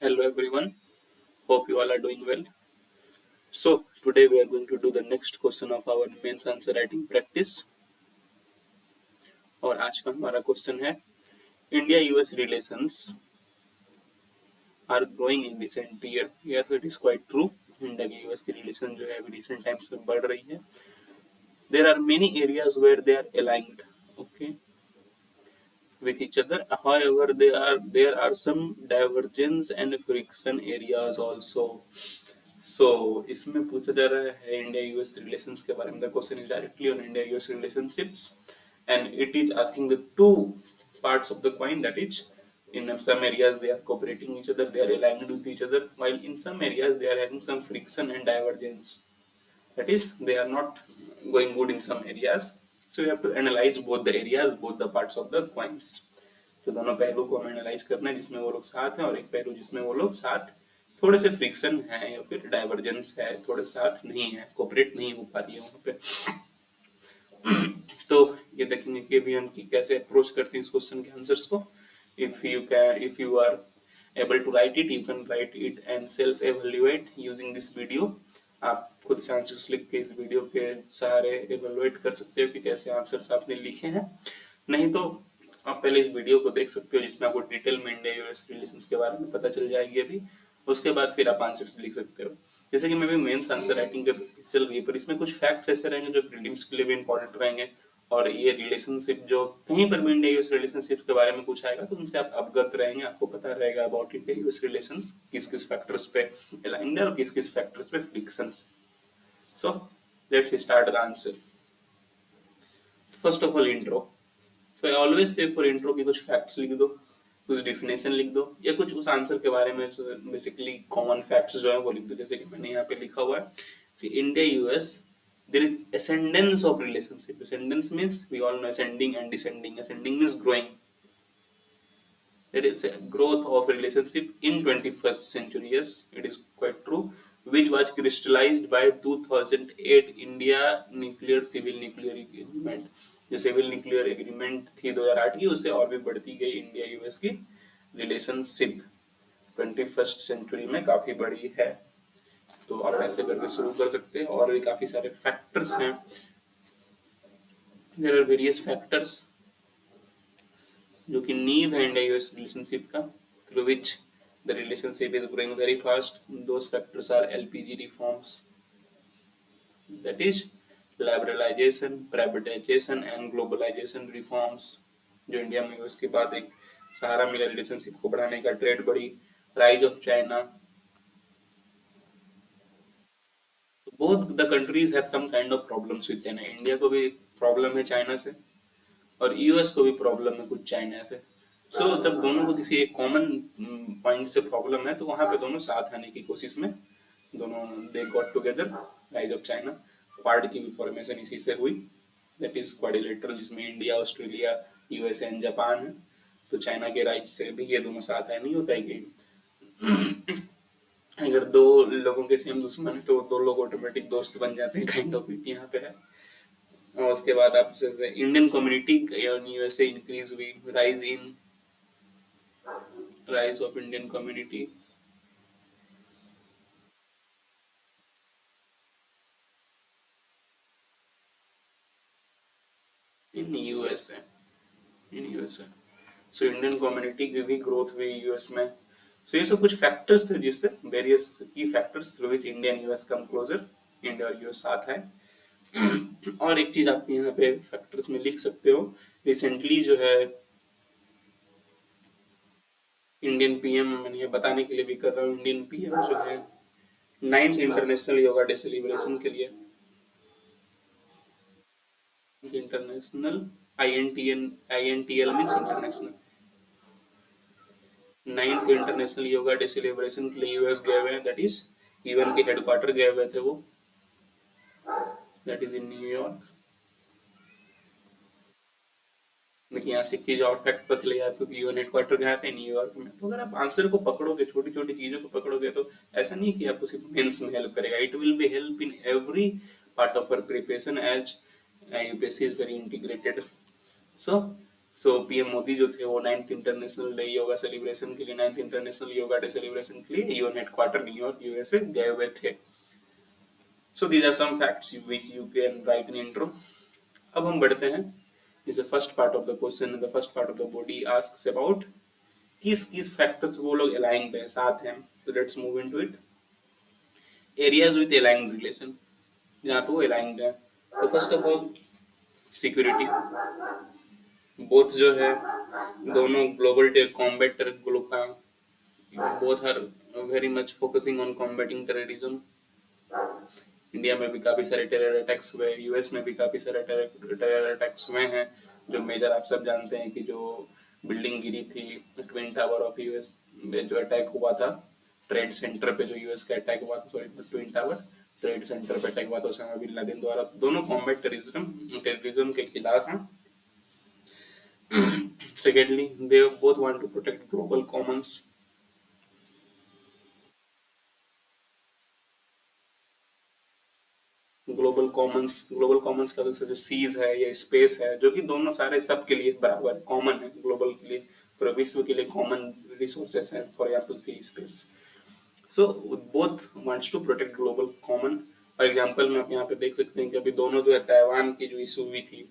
Hello everyone, hope you all are doing well. So, today we are going to do the next question of our mains answer writing practice. और आज का हमारा question है India US relations are growing in recent years. Yes, it is quite true. India की US की relation जो है अभी रिसेंट टाइम्स में बढ़ रही है. There are many areas where they are aligned, okay, with each other. However, there are some divergence and friction areas also. So इसमें पूछा जा रहा है इंडिया यूएस रिलेशंस के बारे में. The question is directly on India US relationships and it is asking the two parts of the coin, that is in some areas they are cooperating each other, they are aligned with each other, while in some areas they are having some friction and divergence, that is they are not going good in some areas. So you have to analyze both the areas, both the parts of the coins. तो दोनों पहलू को हमें analyse करना है जिसमें वो लोग साथ हैं और एक पहलू जिसमें वो लोग साथ थोड़े से फ्रिक्शन है या फिर डाइवर्जेंस है, थोड़े साथ नहीं है, कोऑपरेट नहीं हो पा रही है वहां पे. तो ये देखेंगे कि अभी हम कैसे अप्रोच करते हैं इस क्वेश्चन के आंसर्स को. If you are able to write it, you can write it and self evaluate using this video. आप खुद से आंसर्स लिख के इस वीडियो के सहारे एवेलुएट कर सकते हो कि कैसे आंसर्स आपने लिखे हैं. नहीं तो आप पहले इस वीडियो को देख सकते हो जिसमें आपको डिटेल में इंडिया यूएस रिलेशंस के बारे में पता चल जाएगी अभी. उसके बाद फिर आप आंसर्स लिख सकते हो. जैसे कि मैं भी मेंस आंसर राइटिंग पे प्रैक्टिस चल रही है, पर इसमें कुछ फैक्ट्स ऐसे रहेंगे जो प्रीलिम्स के लिए भी इंपॉर्टेंट रहेंगे. और ये रिलेशनशिप जो कहीं पर भी इंडिया यूएस रिलेशनशिप के बारे में कुछ आएगा तो उनसे आप अवगत रहेंगे, आपको पता रहेगा अबाउट इंडिया यूएस रिलेशंस, किस किस फैक्टर्स पे अलाइंड है और किस किस फैक्टर्स पे frictions. So let's start the answer. First of all intro. तो I always say for intro की कुछ फैक्ट्स लिख दो, कुछ डिफिनेशन लिख दो या कुछ उस आंसर के बारे में बेसिकली कॉमन फैक्ट्स जो है वो लिख दो. जैसे कि मैंने यहाँ पे लिखा हुआ है कि India US there is ascendance of relationship. Ascendance means we all know ascending and descending. Ascending means growing. There is a growth of relationship in 21st century. Yes, it is quite true, which was crystallized by 2008 India nuclear civil nuclear agreement. जो civil nuclear agreement थी 2008 की, उससे और भी बढ़ती गई India US की relationship 21st century में काफी बड़ी है. तो आप ऐसे करके शुरू कर सकते हैं. और भी काफी सारे फैक्टर्स हैं. देयर आर वेरियस फैक्टर्स जो कि नींव है इंडिया यूएस रिलेशनशिप का, through which the relationship is growing very fast. Those factors are LPG reforms, that is liberalisation, privatisation and globalisation reforms, जो इंडिया में उसके बाद एक सहारा मिला रिलेशनशिप को बढ़ाने का, ट्रेड बढ़ी, rise of China. Both the countries have some kind of problems with China. India को भी प्रॉब्लम है चाइना से और यूएस को भी प्रॉब्लम है कुछ चाइना से. सो जब दोनों को किसी एक कॉमन पॉइंट से प्रॉब्लम है तो वहां पे दोनों साथ आने की कोशिश में दोनों they got together. Rise of China, quad की भी फॉर्मेशन इसी से हुई, दैट इज क्वाड्रिलेटरल, जिसमें India, Australia, USA and Japan है. तो चाइना के राइज से भी ये दोनों साथ आए. नहीं होता है कि अगर दो लोगों के सेम दुश्मन है तो दो लोग ऑटोमेटिक दोस्त बन जाते हैं, काइंड ऑफ इट यहाँ पे है. और उसके बाद आप इंडियन कम्युनिटी यूएसए इंक्रीज हुई, rise of Indian community in USA. So Indian community की भी ग्रोथ हुई यूएस में. सो ये सब कुछ फैक्टर्स थे जिससे वेरियस की factors through which Indian US come closer, India और यूएस साथ है. और एक चीज आप यहाँ पे फैक्टर्स में लिख सकते हो. रिसेंटली जो है इंडियन पीएम, मैंने ये बताने के लिए भी कर रहा हूँ, इंडियन पीएम जो है 9th international yoga day celebration के लिए, international INTL means international, 9th international yoga day celebration के लिए यूएस गए हुए हैं. दैट इज यूएन के हेडक्वार्टर गए हुए थे वो, दैट इज इन न्यूयॉर्क. देखिए यहाँ से चीज और फैक्ट पता चले आपको कि यूएन हेडक्वार्टर गए थे न्यूयॉर्क में. तो अगर आप आंसर को पकड़ोगे, छोटी छोटी चीजों को पकड़ोगे, तो ऐसा नहीं कि आपको सिर्फ मेंस में हेल्प करेगा, it will be help in every part of our preparation as UPSC is very integrated. So so PM Modi जो थे वो 9th international day yoga celebration के लिए, 9th international yoga day celebration के लिए यूएन हेडक्वार्टर न्यूयॉर्क यूएसए गए हुए थे. So these are some facts which you can write in intro. अब हम बढ़ते हैं. इस first part of the question, the first part of the body asks about किस किस फैक्टर्स वो लोग अलाइंड है, साथ हैं. So let's move into it. Areas with aligned relation, जहाँ पे वो अलाइंड है. तो first of all security. Both जो है दोनों global combat both are very much focusing on combating terrorism. India में भी काफी सारे टेरर अटैक्स हुए, यूएस में भी काफी सारे टेरर अटैक्स हुए हैं. जो मेजर आप सब जानते हैं कि जो बिल्डिंग गिरी थी ट्विन टावर ऑफ यूएस में, जो अटैक हुआ था ट्रेड सेंटर पे, जो यूएस का अटैक हुआ था, sorry twin tower trade centre पे अटैक हुआ था ओसामा बिन लादेन द्वारा. दोनों कॉम्बैट टेररिज्म के खिलाफ हैं. Secondly they both want to protect global commons. Global commons का जैसे सीज है या स्पेस है, जो कि दोनों सारे सबके लिए बराबर है, कॉमन है. ग्लोबल के लिए, पूरे विश्व के लिए कॉमन रिसोर्सेस है. For example sea space. So both wants to protect global common. For example में आप यहाँ पे देख सकते हैं कि अभी दोनों जो है ताइवान की जो इशू हुई थी,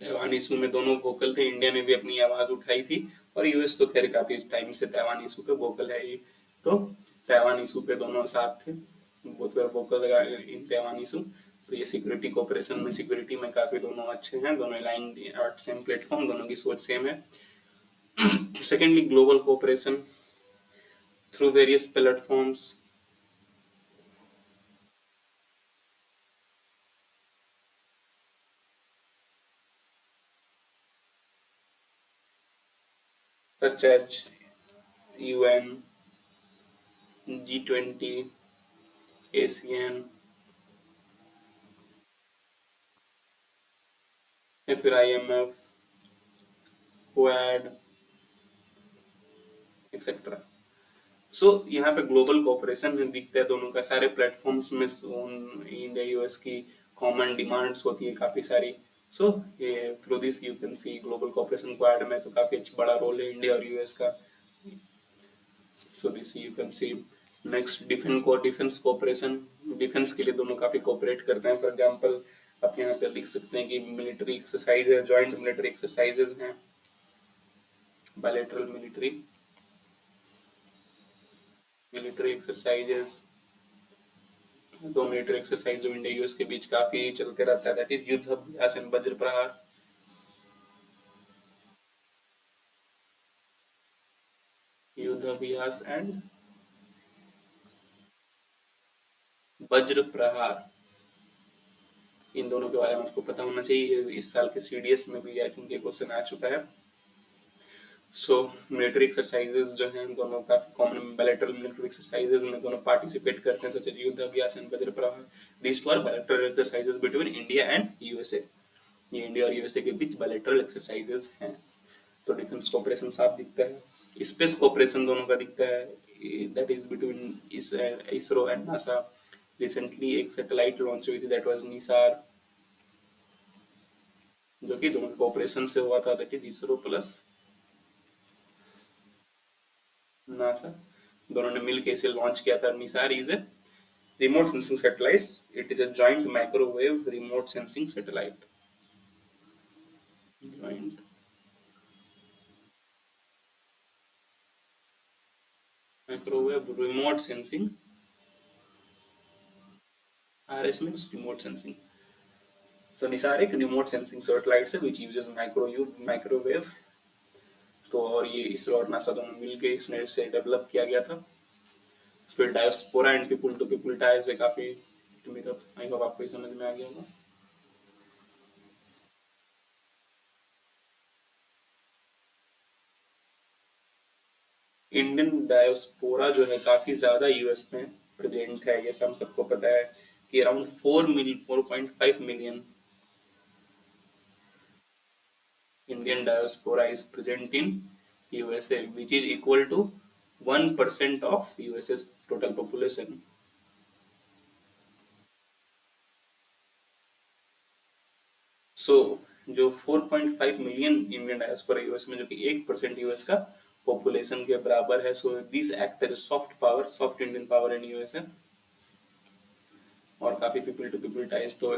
ताइवान इशू में दोनों वोकल थे. इंडिया ने भी अपनी आवाज उठाई थी, और यूएस तो खैर काफी टाइम से ताइवान इशू पे वोकल है ही. तो ताइवान इशू पे दोनों साथ थे, बहुत वोकल इन ताइवान इशू. तो ये सिक्योरिटी कोऑपरेशन में, सिक्योरिटी में काफी दोनों अच्छे हैं, दोनों अलाइंड एट सेम प्लेटफॉर्म, दोनों की सोच सेम है. Secondly global cooperation through various platforms. such as UN, G20, ASEAN, या फिर IMF, क्वाड, एक्सेट्रा. सो यहाँ पे ग्लोबल कोऑपरेशन में दिखता है दोनों का. सारे प्लेटफॉर्म्स में इंडिया यूएस की कॉमन डिमांड्स होती है काफी सारी. So through this you can see global cooperation. Quad में तो काफी अच्छा बड़ा रोल है इंडिया और यूएस का. So this you can C. Next defence cooperation. Defence के लिए दोनों काफी कोऑपरेट करते हैं. फॉर एग्जांपल आप यहाँ पे लिख सकते हैं कि मिलिट्री एक्सरसाइज है, जॉइंट मिलिट्री एक्सरसाइजेज हैं, बायलैटरल मिलिट्री एक्सरसाइजेज. दो मिलिट्री एक्सरसाइज जो इंडिया यूएस के बीच काफी चलते रहता है, दैट इज युद्ध अभ्यास एंड वज्र प्रहार. युद्ध अभ्यास एंड वज्र प्रहार. इन दोनों के बारे में आपको पता होना चाहिए. इस साल के सीडीएस में भी आई थिंक ये क्वेश्चन आ चुका है. सो मिलिट्री एक्सरसाइजेज जो हैं दोनों काफी कॉमन. बायलैटरल मिलिट्री एक्सरसाइजेज में दोनों पार्टिसिपेट करते हैं, सच एज युद्ध अभ्यास and Vajra Prahar. These two are bilateral exercises between India and USA. ये इंडिया और यूएसए के बीच बायलैटरल एक्सरसाइजेज हैं. तो डिफेंस कोऑपरेशन साफ दिखता है. स्पेस कोऑपरेशन दोनों का दिखता है, that is between ISRO and NASA. Recently एक सैटेलाइट लॉन्च हुई थी, दैट वाज निसार, जो कि दोनों कोऑपरेशन से हुआ था, that is ISRO plus NASA. दोनों ने मिलकर इसे लॉन्च किया था. Nisar is a remote sensing satellite. It is a joint microwave remote sensing satellite. Joint microwave remote sensing. RS means remote sensing. तो निसार एक रिमोट सेंसिंग सैटेलाइट है which uses microwave. तो और ये इसरो और नासा दोनों मिलके इसने से डेवलप किया गया था. फिर diaspora and people to people ties है काफी. आई होप आपको समझ में आ गया होगा. इंडियन डायस्पोरा जो है काफी ज्यादा यूएस में प्रेजेंट है. ये सब सबको पता है कि around 4.5 million Indian diaspora is present in USA, which is equal to 1% of USA's total population. सो जो 4.5 मिलियन इंडियन डायस्पोरा यूएस में, जो कि 1% यूएस का पॉपुलेशन के बराबर है, so this act as soft power, soft Indian power in USA, और काफी पीपल टू पीपल टाइज, तो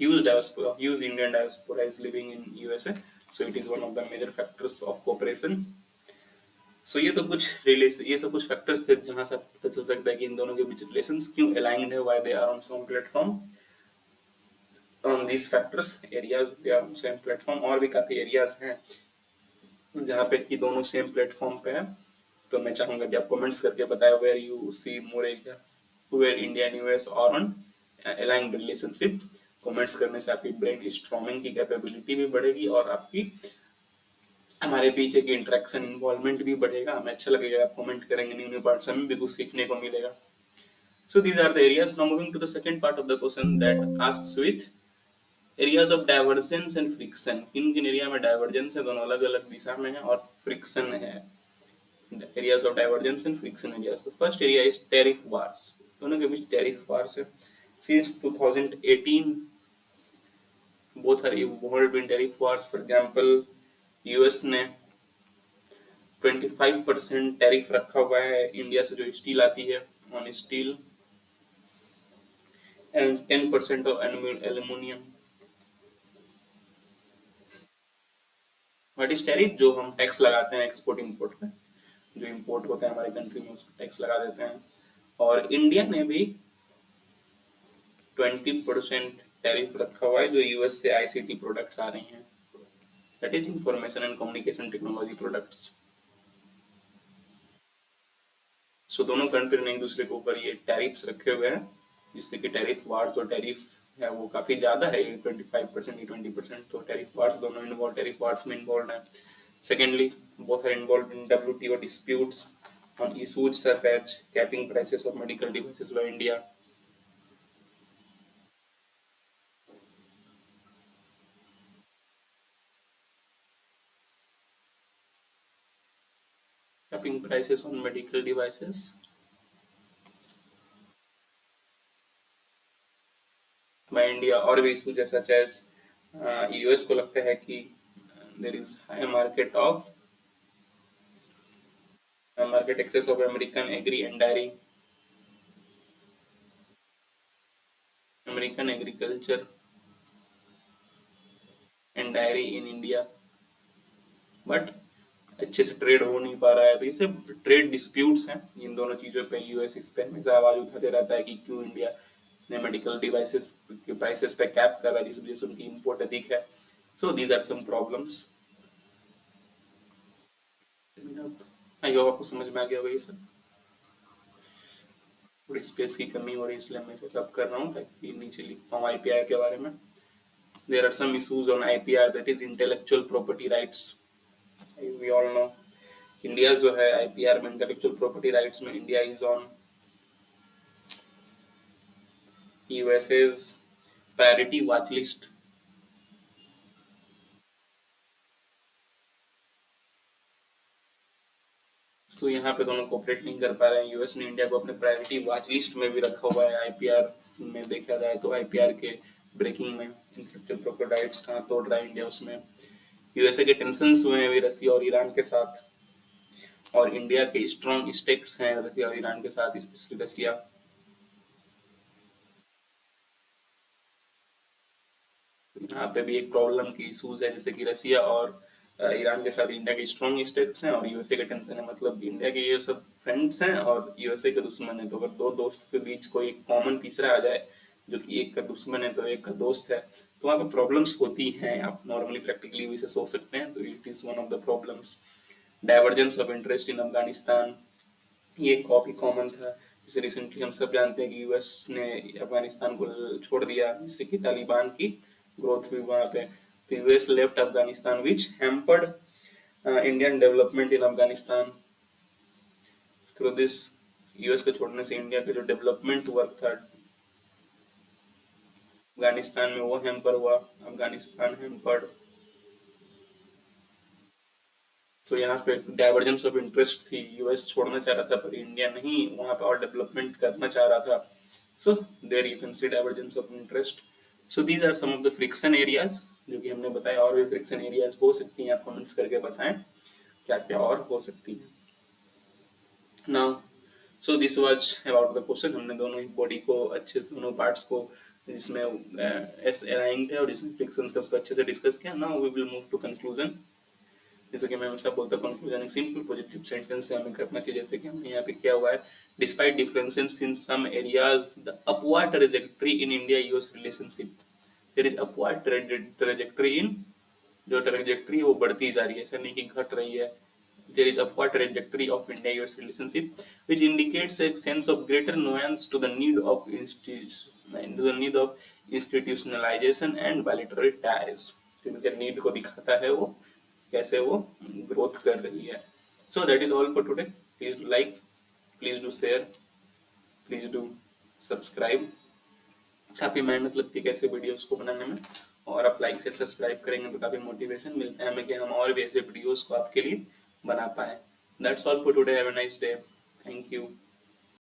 huge Indian diaspora is living in USA, so it is one of the major factors of cooperation. सो ये तो कुछ relation, ये सब कुछ फैक्टर्स थे जहां से पता चल सकता है कि इन दोनों के बीच रिलेशंस क्यों अलाइंड है, why they are on some platform, on this factors areas they are on same platform. और भी काफी एरियाज हैं जहाँ पे कि दोनों सेम प्लेटफॉर्म पे हैं, तो मैं चाहूंगा कि आप कमेंट्स करके बताएं where you see more area, where India and US are on aligned relationship. Comments करने से आपकी ब्रेन स्ट्रॉमिंग की कैपेबिलिटी भी बढ़ेगी और आपकी हमारे पीछे की इंटरेक्शन इन्वॉल्वमेंट भी बढ़ेगा, हमें अच्छा लगेगा, आप कमेंट करेंगे, न्यू न्यू पार्ट्स हमें भी कुछ सीखने को मिलेगा। So these are the areas. Now moving to the second part of the question that asks with areas of divergence and friction. किन किन एरिया में डाइवर्जेंस है, दोनों अलग अलग दिशा में है, और फ्रिक्शन है, areas of divergence and friction areas. The first area is tariff wars. दोनों के बीच tariff wars है. Since 2018 both are involved in tariff wars. For example, US ने 25% टैरिफ रखा हुआ है इंडिया से जो स्टील आती है, on steel, and 10% of aluminium. What is tariff? जो हम टैक्स लगाते हैं एक्सपोर्ट इंपोर्ट पे, जो इंपोर्ट होता है हमारे कंट्री में उस पर टैक्स लगा देते हैं। और इंडिया ने भी 20% टैरिफ रखा हुआ है जो यूएस से आईसीटी प्रोडक्ट्स आ रही हैं, that is information and communication technology products. So दोनों कंट्री ने एक दूसरे के ऊपर ये टैरिफ्स रखे हुए हैं, जिससे कि टैरिफ वार्स और टैरिफ है वो काफी ज्यादा है, 25% 20%, तो टैरिफ वार्स दोनों इन्वॉल्व, टैरिफ वार्स में इन्वॉल्व है। Secondly, both are involve in WTO disputes on issues such as capping prices of medical devices by India. Capping prices on medical devices by India, और भी issues such as US को लगता है कि there is high market access of American agri and dairy, American agriculture and dairy in India, but अच्छे से trade हो नहीं पा रहा है, तो ये सब ट्रेड डिस्प्यूट्स हैं। इन दोनों चीजों पे यूएस इस पे हमेशा आवाज उठाते रहता है कि क्यों इंडिया ने मेडिकल डिवाइसेस के प्राइसेस पे कैप कर रहा है, जिस वजह से उनकी इंपोर्ट अधिक है। So these are some problems. I hope आपको समझ में आ गया होगा ये सब। थोड़ी स्पेस की कमी हो रही है इसलिए मैं इसे सब कर रहा हूँ ताकि नीचे लिख पाऊँ आईपीआर के बारे में। There are some issues on IPR, that is intellectual property rights. We all know India जो है आईपीआर में, इंटेलेक्चुअल प्रॉपर्टी राइट्स में, India is on USA's priority watch list. तो यहाँ पे दोनों कोऑपरेट नहीं कर पा रहे हैं। यूएस ने इंडिया को अपने प्रायोरिटी वॉच लिस्ट में भी रखा हुआ है। आईपीआर में देखा जाए तो आईपीआर के ब्रेकिंग में इंटेलेक्चुअल प्रॉपर्टी राइट्स कहाँ तोड़ रहा है इंडिया, उसमें यूएसए के टेंशंस हुए हैं अभी रसिया और ईरान के साथ, और इंडिया के स्ट्रॉन्ग स्टेक्स हैं रसिया और ईरान के साथ, स्पेशली रसिया। यहाँ पे भी एक प्रॉब्लम की इशूज है, जैसे कि रसिया और ईरान के साथ इंडिया के स्ट्रॉन्ग स्टेट्स हैं और यूएसए के टेंशन है, मतलब इंडिया के ये सब फ्रेंड्स हैं और यूएसए के दुश्मन है। तो अगर दो दोस्त के बीच कोई एक कॉमन तीसरा आ जाए जो कि एक का दुश्मन है तो एक का दोस्त है, तो वहाँ पे प्रॉब्लम्स होती हैं। आप नॉर्मली प्रैक्टिकली भी इसे सोच सकते हैं, तो it is one of the problems. Divergence of interest in Afghanistan, ये कॉपी कॉमन था। जैसे रिसेंटली हम सब जानते हैं कि यूएस ने अफगानिस्तान को छोड़ दिया, जिससे कि तालिबान की ग्रोथ हुई वहां पे। तो US left Afghanistan which hampered Indian development in Afghanistan. Through this, US को छोड़ने से इंडिया का जो डेवलपमेंट वर्क था अफगानिस्तान में वो हैम्पर हुआ, अफगानिस्तान हैम्पर्ड। सो यहाँ पे डाइवर्जेंस ऑफ इंटरेस्ट थी, यूएस छोड़ना चाह रहा था पर इंडिया नहीं, वहां पे और डेवलपमेंट करना चाह रहा था। So there you can see divergence of interest. So these are some of the friction areas जो कि हमने बताया। और भी फ्रिक्शन एरियाज हो सकती हैं, आप कमेंट्स करके बताएं क्या क्या और हो सकती है। Now so this was about the question. हमने दोनों ही बॉडी को अच्छे से, दोनों पार्ट्स को जिसमें एस अलाइंड है और जिसमें फ्रिक्शन है उसको अच्छे से डिस्कस किया। Now we will move to conclusion. जैसे कि मैं हमेशा बोलता हूँ, कंक्लूजन एक सिंपल पॉजिटिव सेंटेंस से हमें करना चाहिए, जैसे कि हमने यहाँ पे किया हुआ है। Despite differences in some areas, the upward trajectory in India US relationship, there is upward trajectory in, जो ट्रेजेक्टरी है वो बढ़ती जा रही है, ऐसा नहीं कि घट रही है। There is upward trajectory of India-US relationship, which indicates a sense of greater nuance to the need of institutionalization and bilateral ties. जिनके नीड को दिखाता है वो कैसे वो ग्रोथ कर रही है। So that is all for today. Please do like, please do share, please do subscribe. काफी मेहनत लगती है कैसे वीडियोस को बनाने में, और आप लाइक से सब्सक्राइब करेंगे तो काफी मोटिवेशन मिलता है हमें कि हम और भी ऐसे वीडियोस को आपके लिए बना पाए। That's all for today, have a nice day, thank you.